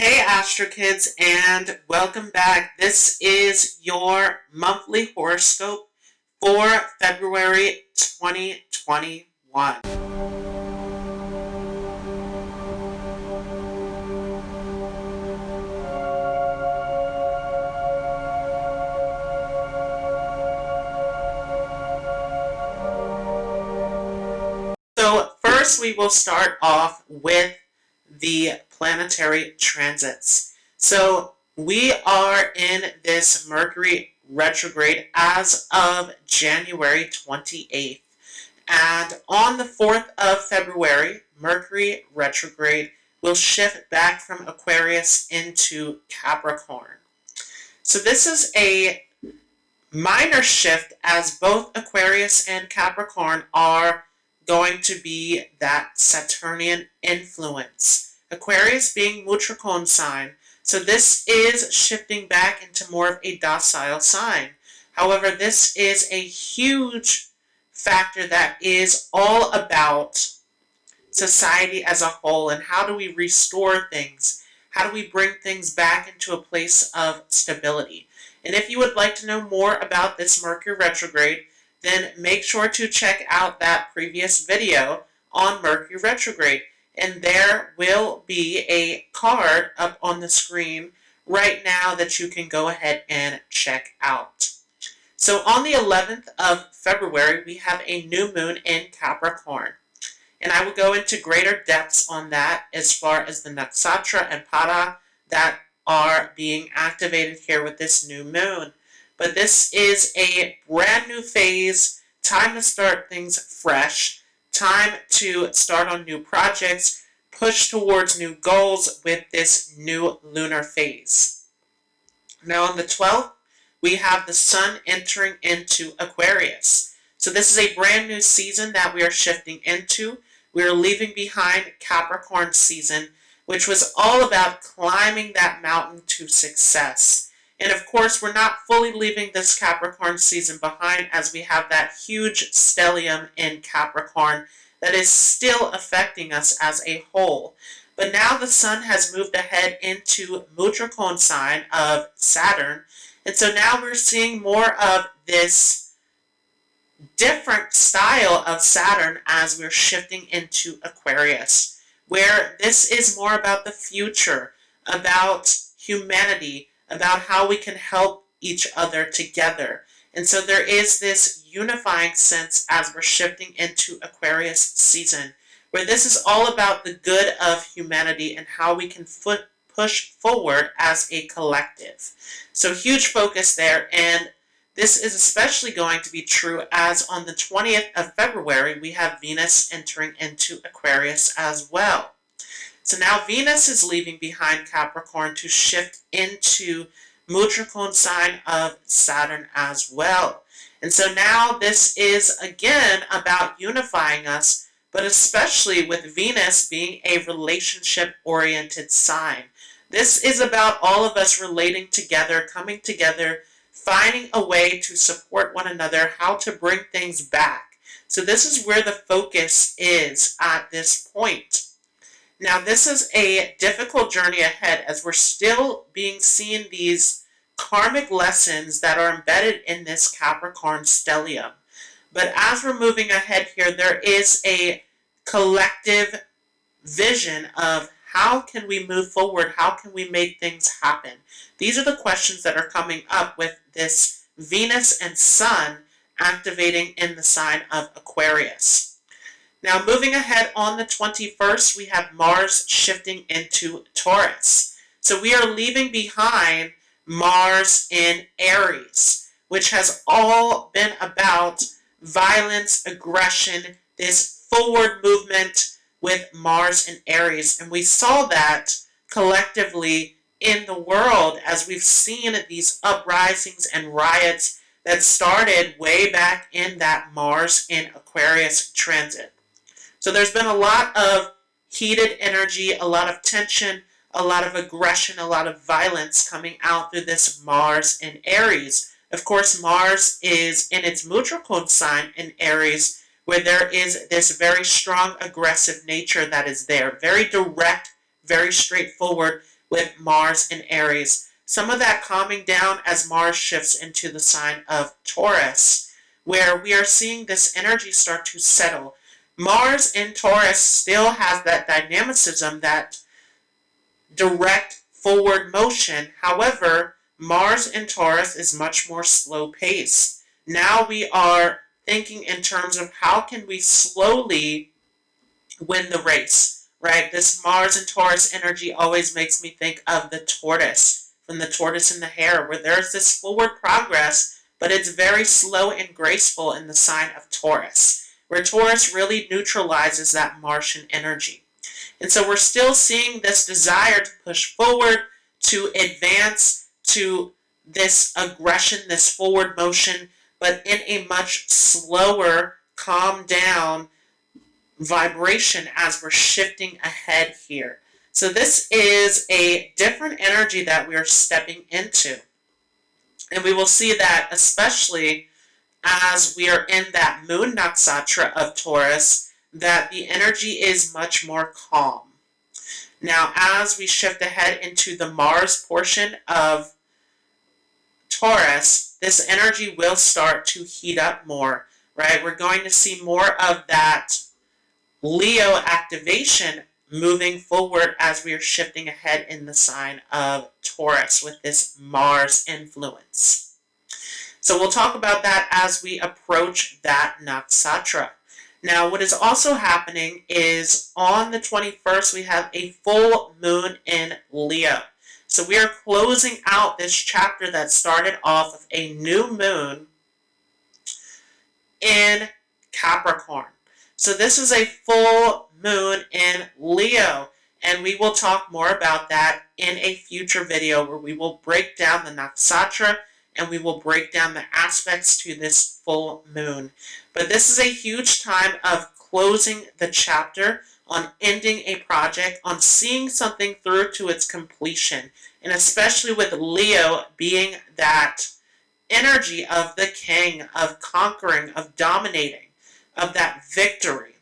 Hey Astro Kids, and welcome back. This is your monthly horoscope for February 2021. So first we will start off with the planetary transits. So we are in this Mercury retrograde as of January 28th. And on the 4th of February, Mercury retrograde will shift back from Aquarius into Capricorn. So this is a minor shift as both Aquarius and Capricorn are going to be that Saturnian influence. Aquarius being Mutricone sign, so this is shifting back into more of a docile sign. However, this is a huge factor that is all about society as a whole and how do we restore things? How do we bring things back into a place of stability? And if you would like to know more about this Mercury retrograde, then make sure to check out that previous video on Mercury retrograde. And there will be a card up on the screen right now that you can go ahead and check out. So on the 11th of February, we have a new moon in Capricorn. And I will go into greater depths on that as far as the nakshatra and pada that are being activated here with this new moon. But this is a brand new phase, time to start things fresh, time to start on new projects, push towards new goals with this new lunar phase. Now on the 12th, we have the sun entering into Aquarius. So this is a brand new season that we are shifting into. We are leaving behind Capricorn season, which was all about climbing that mountain to success. And of course, we're not fully leaving this Capricorn season behind as we have that huge stellium in Capricorn that is still affecting us as a whole. But now the sun has moved ahead into Mutricone sign of Saturn. And so now we're seeing more of this different style of Saturn as we're shifting into Aquarius, where this is more about the future, about humanity, about how we can help each other together. And so there is this unifying sense as we're shifting into Aquarius season, where this is all about the good of humanity and how we can push forward as a collective. So huge focus there, and this is especially going to be true as on the 20th of February, we have Venus entering into Aquarius as well. So now Venus is leaving behind Capricorn to shift into Mutricone sign of Saturn as well. And so now this is again about unifying us, but especially with Venus being a relationship-oriented sign. This is about all of us relating together, coming together, finding a way to support one another, how to bring things back. So this is where the focus is at this point. Now this is a difficult journey ahead as we're still being seen these karmic lessons that are embedded in this Capricorn stellium. But as we're moving ahead here, there is a collective vision of how can we move forward? How can we make things happen? These are the questions that are coming up with this Venus and Sun activating in the sign of Aquarius. Now moving ahead on the 21st, we have Mars shifting into Taurus. So we are leaving behind Mars in Aries, which has all been about violence, aggression, this forward movement with Mars in Aries. And we saw that collectively in the world as we've seen these uprisings and riots that started way back in that Mars in Aquarius transit. So there's been a lot of heated energy, a lot of tension, a lot of aggression, a lot of violence coming out through this Mars in Aries. Of course, Mars is in its Mutricone sign in Aries, where there is this very strong aggressive nature that is there. Very direct, very straightforward, with Mars in Aries. Some of that calming down as Mars shifts into the sign of Taurus, where we are seeing this energy start to settle. Mars in Taurus still has that dynamicism, that direct forward motion. However, Mars in Taurus is much more slow paced. Now we are thinking in terms of how can we slowly win the race, right? This Mars and Taurus energy always makes me think of the tortoise, from the tortoise and the hare, where there's this forward progress, but it's very slow and graceful in the sign of Taurus, where Taurus really neutralizes that Martian energy. And so we're still seeing this desire to push forward, to advance, to this aggression, this forward motion, but in a much slower, calm down vibration as we're shifting ahead here. So this is a different energy that we are stepping into. And we will see that especially as we are in that moon nakshatra of Taurus, that the energy is much more calm. Now, as we shift ahead into the Mars portion of Taurus, this energy will start to heat up more, right? We're going to see more of that Leo activation moving forward as we are shifting ahead in the sign of Taurus with this Mars influence. So we'll talk about that as we approach that nakshatra. Now, what is also happening is on the 21st, we have a full moon in Leo. So we are closing out this chapter that started off with a new moon in Capricorn. So this is a full moon in Leo, and we will talk more about that in a future video where we will break down the nakshatra and we will break down the aspects to this full moon. But this is a huge time of closing the chapter, on ending a project, on seeing something through to its completion, and especially with Leo being that energy of the king, of conquering, of dominating, of that victory.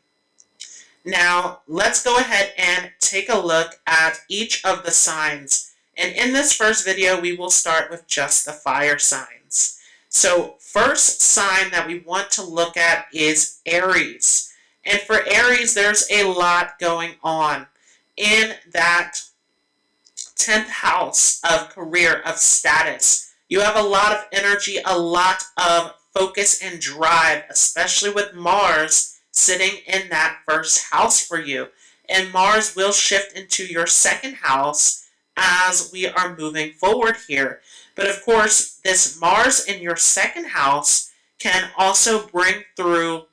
Now, let's go ahead and take a look at each of the signs. And in this first video, we will start with just the fire signs. So, first sign that we want to look at is Aries. And for Aries, there's a lot going on in that 10th house of career, of status. You have a lot of energy, a lot of focus and drive, especially with Mars sitting in that first house for you. And Mars will shift into your second house as we are moving forward here. But of course, this Mars in your second house can also bring through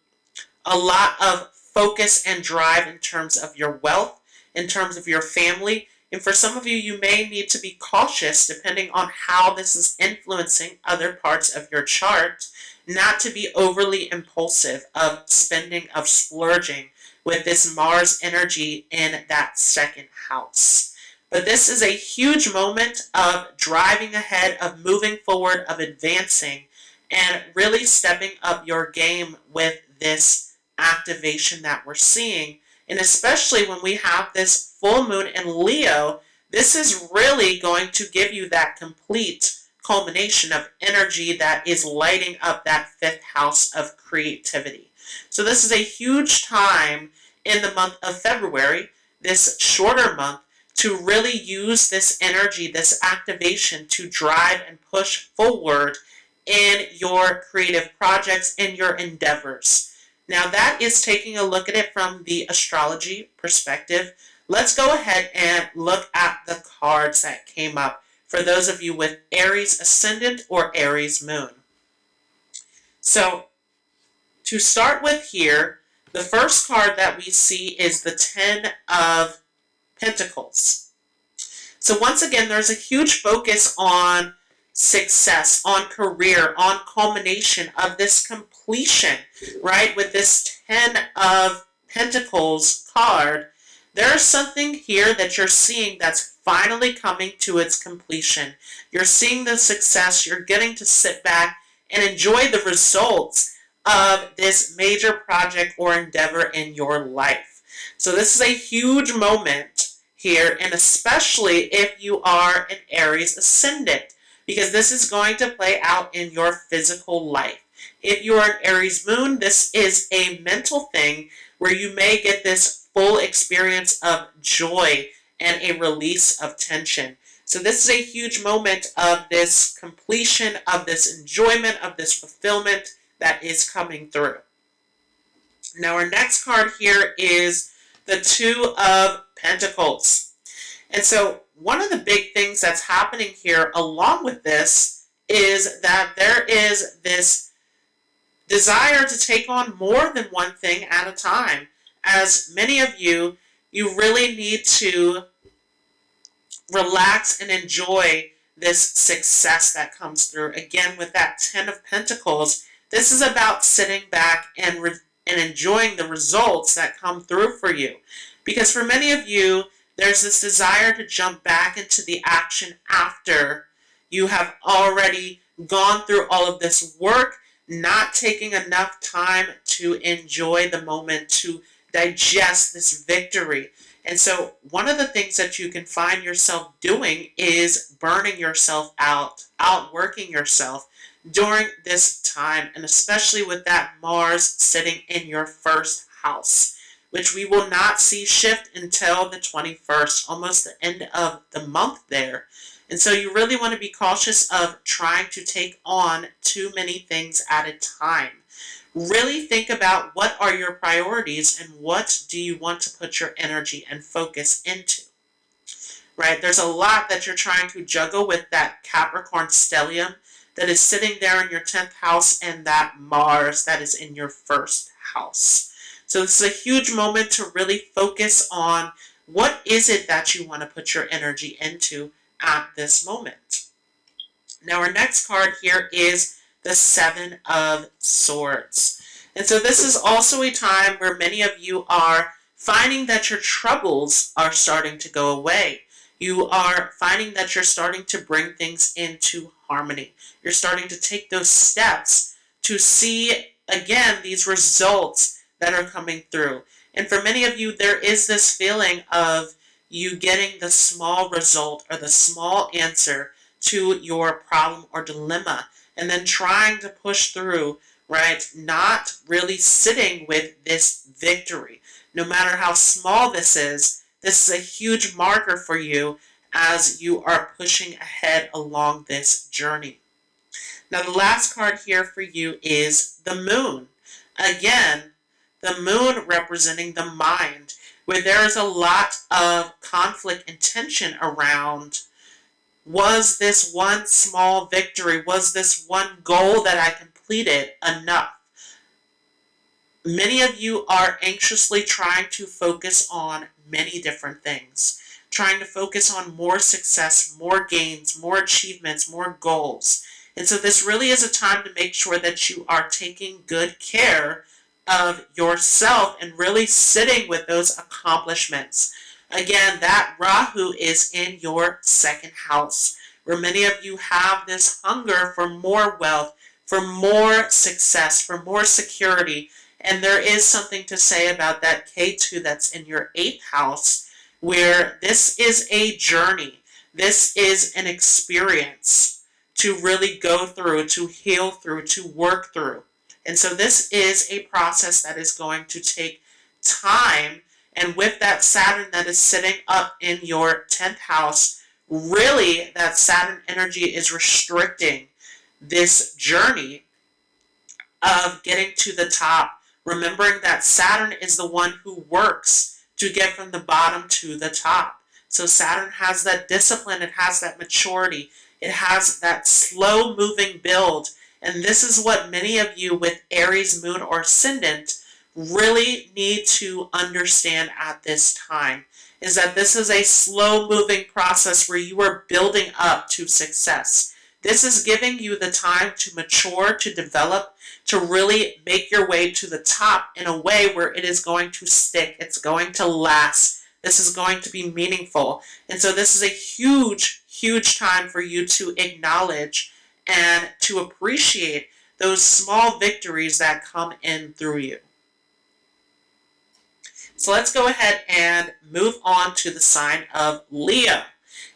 a lot of focus and drive in terms of your wealth, in terms of your family. And for some of you, you may need to be cautious depending on how this is influencing other parts of your chart, not to be overly impulsive of spending, of splurging with this Mars energy in that second house. But this is a huge moment of driving ahead, of moving forward, of advancing, and really stepping up your game with this activation that we're seeing. And especially when we have this full moon in Leo, this is really going to give you that complete culmination of energy that is lighting up that fifth house of creativity. So this is a huge time in the month of February, this shorter month, to really use this energy, this activation to drive and push forward in your creative projects, in your endeavors. Now that is taking a look at it from the astrology perspective. Let's go ahead and look at the cards that came up for those of you with Aries Ascendant or Aries Moon. So to start with here, the first card that we see is the 10 of Pentacles. So once again, there's a huge focus on success, on career, on culmination of this completion, right? With this 10 of Pentacles card, there's something here that you're seeing that's finally coming to its completion. You're seeing the success. You're getting to sit back and enjoy the results of this major project or endeavor in your life. So this is a huge moment here, and especially if you are an Aries ascendant, because this is going to play out in your physical life. If you are an Aries moon, this is a mental thing where you may get this full experience of joy and a release of tension. So this is a huge moment of this completion, of this enjoyment, of this fulfillment that is coming through. Now our next card here is the Two of Pentacles. And so one of the big things that's happening here along with this is that there is this desire to take on more than one thing at a time. As many of you, you really need to relax and enjoy this success that comes through. Again, with that Ten of Pentacles, this is about sitting back and enjoying the results that come through for you. Because for many of you, there's this desire to jump back into the action after you have already gone through all of this work, not taking enough time to enjoy the moment, to digest this victory. And so one of the things that you can find yourself doing is burning yourself out, outworking yourself during this time, and especially with that Mars sitting in your first house, which we will not see shift until the 21st, almost the end of the month there. And so you really want to be cautious of trying to take on too many things at a time. Really think about what are your priorities and what do you want to put your energy and focus into. Right? There's a lot that you're trying to juggle with that Capricorn stellium that is sitting there in your 10th house and that Mars that is in your first house. So this is a huge moment to really focus on what is it that you want to put your energy into at this moment. Now our next card here is the Seven of Swords. And so this is also a time where many of you are finding that your troubles are starting to go away. You are finding that you're starting to bring things into harmony. You're starting to take those steps to see, again, these results that are coming through. And for many of you, there is this feeling of you getting the small result or the small answer to your problem or dilemma, and then trying to push through, right? Not really sitting with this victory. No matter how small this is a huge marker for you as you are pushing ahead along this journey. Now the last card here for you is the Moon. Again, the Moon representing the mind, where there is a lot of conflict and tension around, was this one small victory, was this one goal that I completed enough? Many of you are anxiously trying to focus on many different things, trying to focus on more success, more gains, more achievements, more goals. And so this really is a time to make sure that you are taking good care of yourself and really sitting with those accomplishments. Again, that Rahu is in your second house, where many of you have this hunger for more wealth, for more success, for more security. And there is something to say about that K2 that's in your 8th house, where this is a journey. This is an experience to really go through, to heal through, to work through. And so this is a process that is going to take time. And with that Saturn that is sitting up in your 10th house, really that Saturn energy is restricting this journey of getting to the top. Remembering that Saturn is the one who works to get from the bottom to the top. So Saturn has that discipline, it has that maturity, it has that slow moving build. And this is what many of you with Aries moon or ascendant really need to understand at this time, is that this is a slow moving process where you are building up to success. This is giving you the time to mature, to develop, to really make your way to the top in a way where it is going to stick, it's going to last, this is going to be meaningful. And so this is a huge, huge time for you to acknowledge and to appreciate those small victories that come in through you. So let's go ahead and move on to the sign of Leo.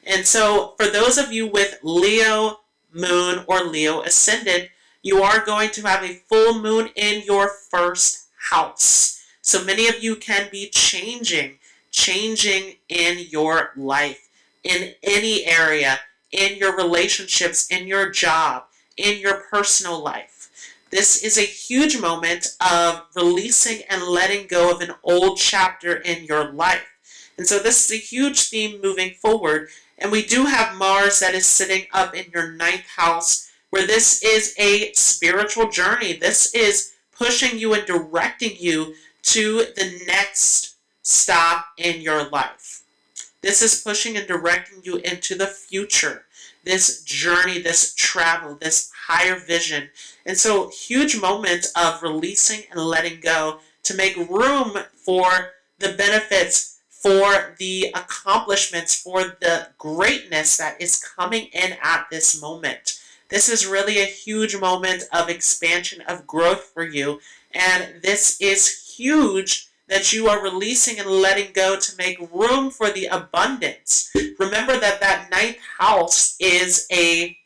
And so for those of you with Leo moon or Leo ascendant, you are going to have a full moon in your first house. So many of you can be changing in your life, in any area, in your relationships, in your job, in your personal life. This is a huge moment of releasing and letting go of an old chapter in your life. And so this is a huge theme moving forward. And we do have Mars that is sitting up in your 9th house, where this is a spiritual journey. This is pushing you and directing you to the next stop in your life. This is pushing and directing you into the future, this journey, this travel, this higher vision. And so huge moment of releasing and letting go to make room for the benefits, for the accomplishments, for the greatness that is coming in at this moment. This is really a huge moment of expansion, of growth for you. And this is huge that you are releasing and letting go to make room for the abundance. Remember that that 9th house is a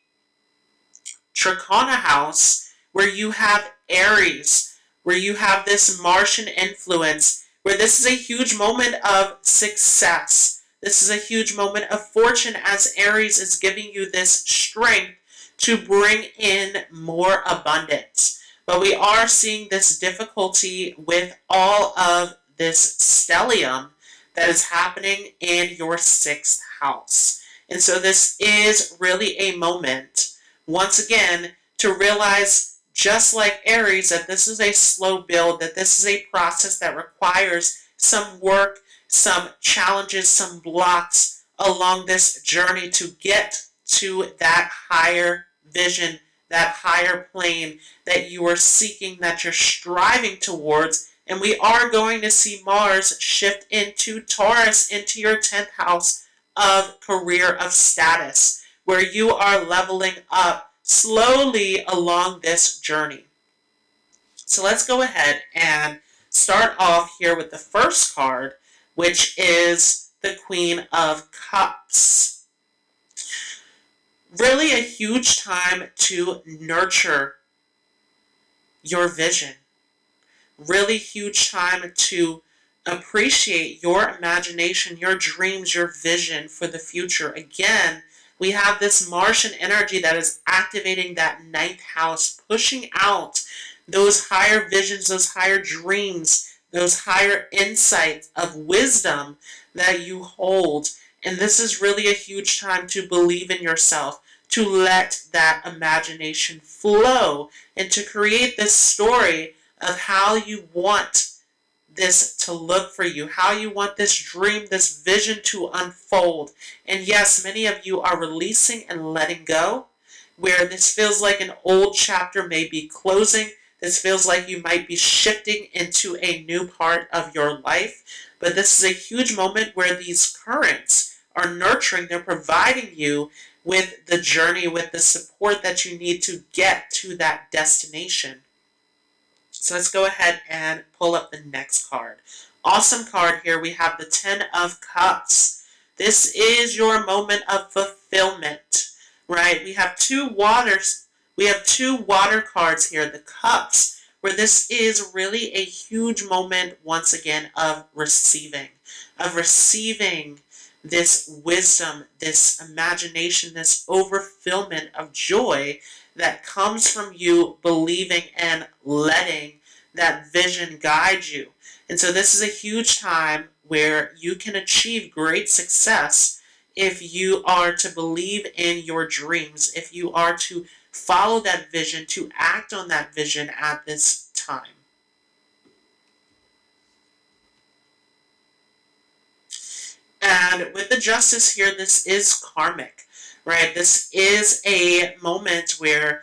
Trikona house where you have Aries, where you have this Martian influence, where this is a huge moment of success. This is a huge moment of fortune as Aries is giving you this strength to bring in more abundance. But we are seeing this difficulty with all of this stellium that is happening in your 6th house. And so this is really a moment, once again, to realize, just like Aries, that this is a slow build, that this is a process that requires some work, some challenges, some blocks along this journey to get to that higher vision, that higher plane that you are seeking, that you're striving towards. And we are going to see Mars shift into Taurus, into your 10th house of career, of status, where you are leveling up slowly along this journey. So let's go ahead and start off here with the first card, which is the Queen of Cups. Really a huge time to nurture your vision. Really huge time to appreciate your imagination, your dreams, your vision for the future. Again, we have this Martian energy that is activating that 9th house, pushing out those higher visions, those higher dreams, those higher insights of wisdom that you hold. And this is really a huge time to believe in yourself, to let that imagination flow, and to create this story of how you want this to look for you, how you want this dream, this vision to unfold. And yes, many of you are releasing and letting go, where this feels like an old chapter may be closing. This feels like you might be shifting into a new part of your life. But this is a huge moment where these currents are nurturing, they're providing you with the journey, with the support that you need to get to that destination. So let's go ahead and pull up the next card. Awesome card here. We have the 10 of Cups. This is your moment of fulfillment, right? We have two waters. We have two water cards here, the Cups, where this is really a huge moment, once again, of receiving this wisdom, this imagination, this overfillment of joy that comes from you believing and letting that vision guide you. And so this is a huge time where you can achieve great success if you are to believe in your dreams, if you are to follow that vision, to act on that vision at this time. And with the Justice here, this is karmic, right? This is a moment where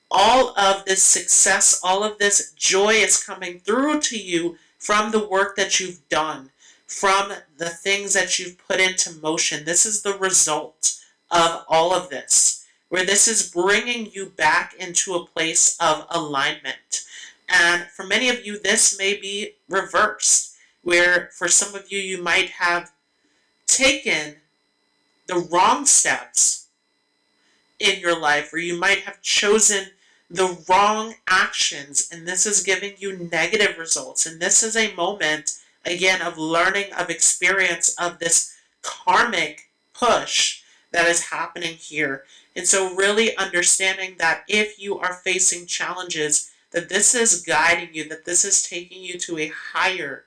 all of this success, all of this joy is coming through to you from the work that you've done, from the things that you've put into motion. This is the result of all of this, where this is bringing you back into a place of alignment. And for many of you, this may be reversed, where for some of you, you might have taken the wrong steps in your life, or you might have chosen the wrong actions, and this is giving you negative results. And this is a moment, again, of learning, of experience, of this karmic push that is happening here. And so really understanding that if you are facing challenges, that this is guiding you, that this is taking you to a higher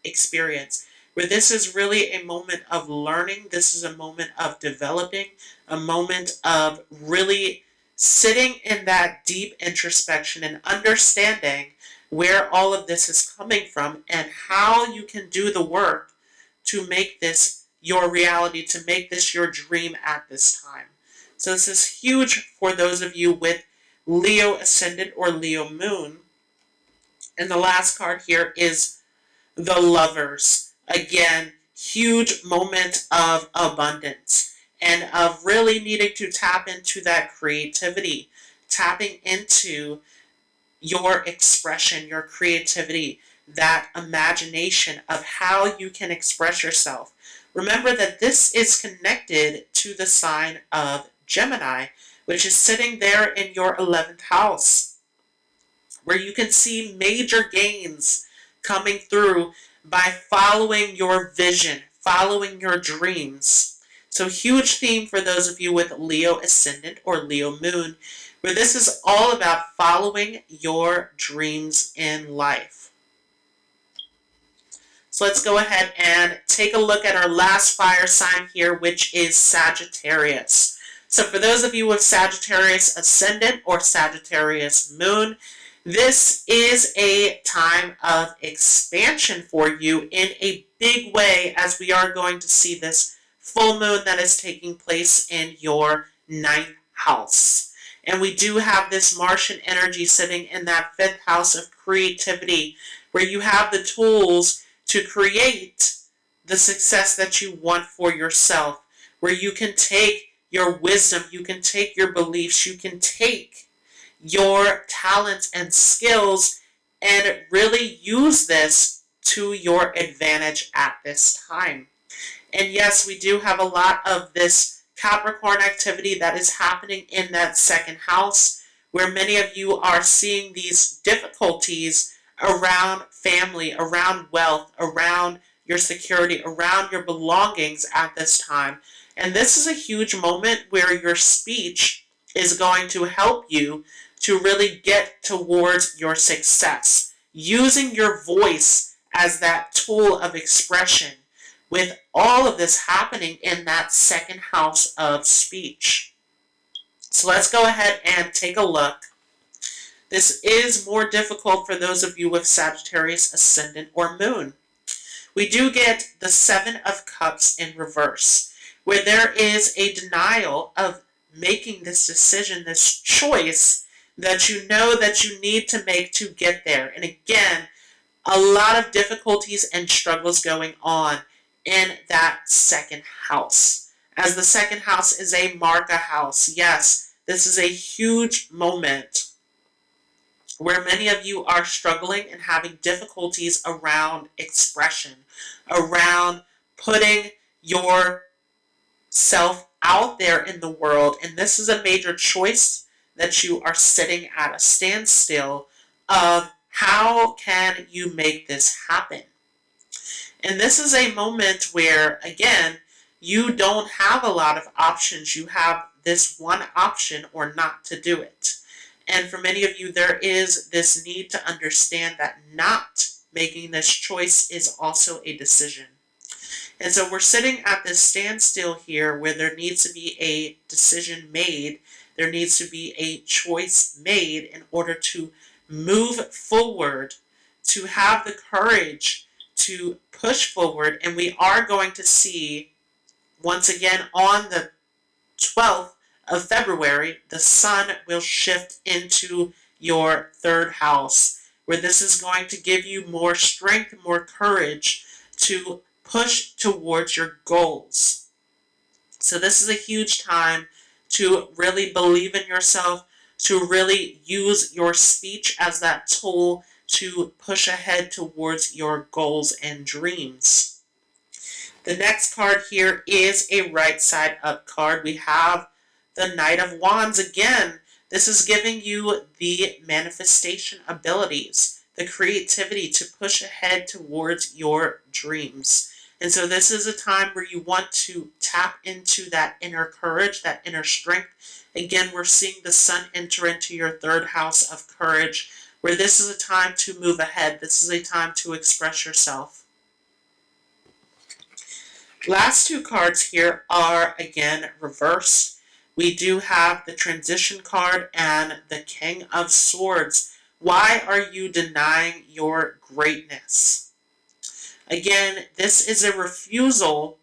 experience, where this is really a moment of learning, this is a moment of developing, a moment of really sitting in that deep introspection and understanding where all of this is coming from and how you can do the work to make this your reality, to make this your dream at this time. So this is huge for those of you with Leo Ascendant or Leo Moon. And the last card here is the Lovers. Again, huge moment of abundance and of really needing to tap into that creativity, tapping into your expression, your creativity, that imagination of how you can express yourself. Remember that this is connected to the sign of Gemini, which is sitting there in your 11th house, where you can see major gains coming through by following your vision, following your dreams. So huge theme for those of you with Leo Ascendant or Leo Moon, where this is all about following your dreams in life. So let's go ahead and take a look at our last fire sign here, which is Sagittarius. So for those of you with Sagittarius Ascendant or Sagittarius Moon, this is a time of expansion for you in a big way, as we are going to see this full moon that is taking place in your 9th house. And we do have this Martian energy sitting in that 5th house of creativity, where you have the tools to create the success that you want for yourself, where you can take your wisdom, you can take your beliefs, you can take your talents and skills and really use this to your advantage at this time. And yes, we do have a lot of this Capricorn activity that is happening in that 2nd house, where many of you are seeing these difficulties around family, around wealth, around your security, around your belongings at this time. And this is a huge moment where your speech is going to help you to really get towards your success, using your voice as that tool of expression, with all of this happening in that 2nd house of speech. So let's go ahead and take a look. This is more difficult for those of you with Sagittarius Ascendant or Moon. We do get the 7 of Cups in reverse, where there is a denial of making this decision, this choice that you know that you need to make to get there. And again, a lot of difficulties and struggles going on in that 2nd house, as the 2nd house is a Marca house. Yes, this is a huge moment where many of you are struggling and having difficulties around expression, around putting yourself out there in the world. And this is a major choice that you are sitting at a standstill of how can you make this happen. And this is a moment where, again, you don't have a lot of options. You have this one option or not to do it. And for many of you, there is this need to understand that not making this choice is also a decision. And so we're sitting at this standstill here, where there needs to be a decision made. There needs to be a choice made in order to move forward, to have the courage to push forward. And we are going to see, once again, on the 12th of February, the sun will shift into your 3rd house, where this is going to give you more strength, more courage to push towards your goals. So this is a huge time to really believe in yourself, to really use your speech as that tool to push ahead towards your goals and dreams. The next card here is a right side up card. We have the Knight of Wands again. This is giving you the manifestation abilities, the creativity to push ahead towards your dreams. And so this is a time where you want to tap into that inner courage, that inner strength. Again, we're seeing the sun enter into your third house of courage, where this is a time to move ahead. This is a time to express yourself. Last two cards here are, again, reversed. We do have the Transition card and the King of Swords. Why are you denying your greatness? Again, this is a refusal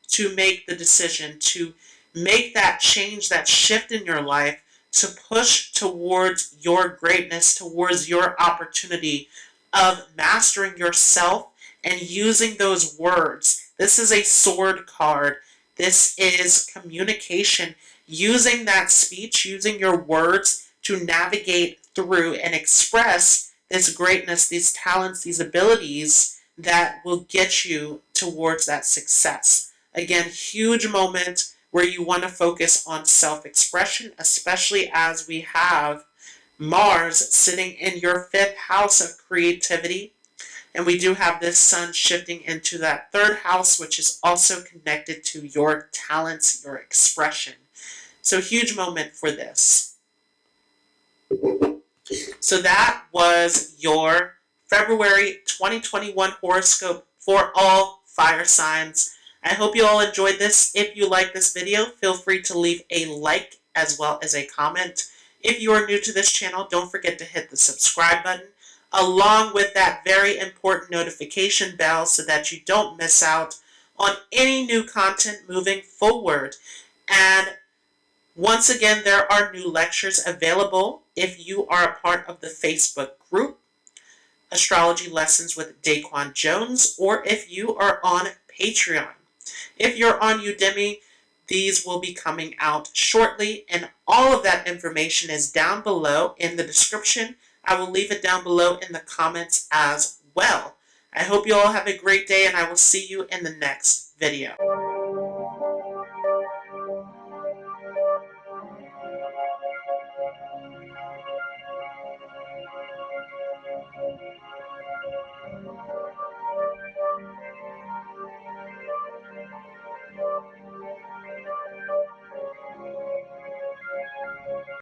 to make the decision, to make that change, that shift in your life, to push towards your greatness, towards your opportunity of mastering yourself and using those words. This is a sword card. This is communication, using that speech, using your words to navigate through and express this greatness, these talents, these abilities that will get you towards that success. Again, huge moment where you want to focus on self-expression, especially as we have Mars sitting in your fifth house of creativity. And we do have this sun shifting into that third house, which is also connected to your talents, your expression. So huge moment for this. So that was your February 2021 horoscope for all fire signs. I hope you all enjoyed this. If you like this video, feel free to leave a like as well as a comment. If you are new to this channel, don't forget to hit the subscribe button, along with that very important notification bell so that you don't miss out on any new content moving forward. And once again, there are new lectures available if you are a part of the Facebook group, Astrology Lessons with Daquan Jones, or if you are on Patreon. If you're on Udemy, these will be coming out shortly, and all of that information is down below in the description. I will leave it down below in the comments as well. I hope you all have a great day, and I will see you in the next video.